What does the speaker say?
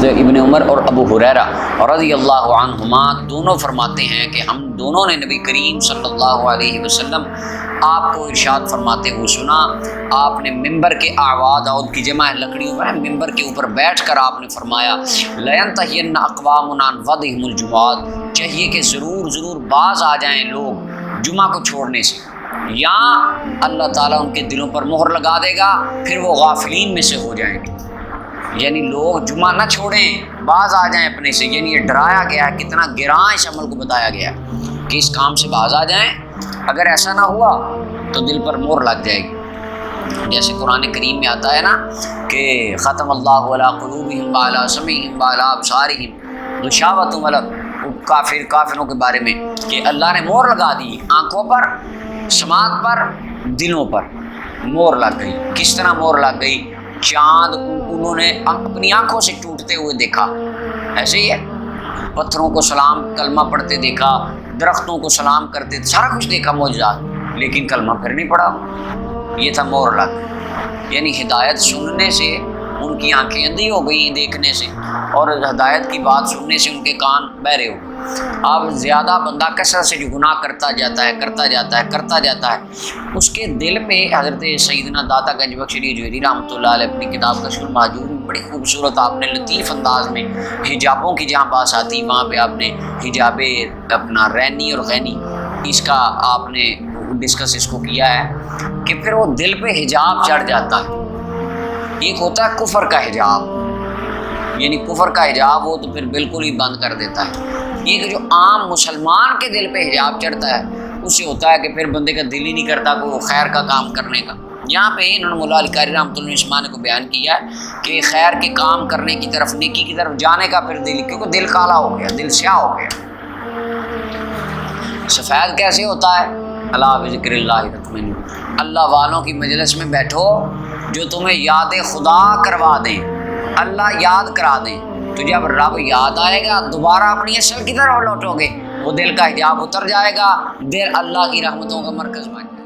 حضرت ابن عمر اور ابو ہریرہ رضی اللہ عنہما دونوں فرماتے ہیں کہ ہم دونوں نے نبی کریم صلی اللہ علیہ وسلم آپ کو ارشاد فرماتے ہوئے سنا. آپ نے ممبر کے اعواد عود کی جمع لکڑیوں پر ممبر کے اوپر بیٹھ کر آپ نے فرمایا لَيَنْتَهِيَنَّ أَقْوَامٌ عَنْ وَضْعِهِمُ الْجُمُعَاتِ، چاہیے کہ ضرور باز آ جائیں لوگ جمعہ کو چھوڑنے سے، یا اللہ تعالیٰ ان کے دلوں پر مہر لگا دے گا، پھر وہ غافلین میں سے ہو جائیں گے. یعنی لوگ جمعہ نہ چھوڑیں، باز آ جائیں اپنے سے. یعنی یہ ڈرایا گیا ہے، کتنا گراں اس عمل کو بتایا گیا ہے کہ اس کام سے باز آ جائیں. اگر ایسا نہ ہوا تو دل پر مہر لگ جائے گی. جیسے قرآن کریم میں آتا ہے نا کہ ختم اللہ علی قلوبہم وعلی سمعہم وعلی ابصارہم غشاوۃ، کافروں کے بارے میں کہ اللہ نے مہر لگا دی آنکھوں پر، سماعت پر، دلوں پر مہر لگ گئی. کس طرح مہر لگ گئی؟ چاند انہوں نے اپنی آنکھوں سے ٹوٹتے ہوئے دیکھا، ایسے ہی ہے. پتھروں کو سلام کلمہ پڑھتے دیکھا، درختوں کو سلام کرتے، سارا کچھ دیکھا معجزات، لیکن کلمہ پھر نہیں پڑھا. یہ تھا مہر لگ. یعنی ہدایت سننے سے ان کی آنکھیں اندھی ہو گئی دیکھنے سے، اور ہدایت کی بات سننے سے ان کے کان بہرے ہو. اب زیادہ بندہ کثرت سے جو گناہ کرتا جاتا ہے اس کے دل پہ حضرت سیدنا داتا گنج بخش علی جوہری رحمۃ اللہ علیہ اپنی کتاب کشف المحجوب میں بڑی خوبصورت آپ نے لطیف انداز میں حجابوں کی جہاں بات آتی وہاں پہ آپ نے حجاب اپنا رینی اور غینی اس کا آپ نے ڈسکس اس کو کیا ہے کہ پھر وہ دل پہ حجاب چڑھ جاتا ہے. ایک ہوتا ہے کفر کا حجاب، یعنی کفر کا حجاب وہ تو پھر بالکل ہی بند کر دیتا ہے. یہ کہ جو عام مسلمان کے دل پہ حجاب چڑھتا ہے اس سے ہوتا ہے کہ پھر بندے کا دل ہی نہیں کرتا کوئی خیر کا کام کرنے کا. یہاں پہ انہوں نے مولا علی قاری رحمۃ اللہ علیہ اس معنی کو بیان کیا ہے کہ خیر کے کام کرنے کی طرف، نیکی کی طرف جانے کا پھر دل، کیونکہ دل کالا ہو گیا، دل سیاہ ہو گیا. سفید کیسے ہوتا ہے؟ اللہ بذکر اللہ تطمئن، اللہ والوں کی مجلس میں بیٹھو جو تمہیں یاد خدا کروا دیں، اللہ یاد کرا دیں، تو جب رب یاد آئے گا دوبارہ اپنی اصل کی طرف لوٹو گے، وہ دل کا حجاب اتر جائے گا، دل اللہ کی رحمتوں کا مرکز بن جائے گا.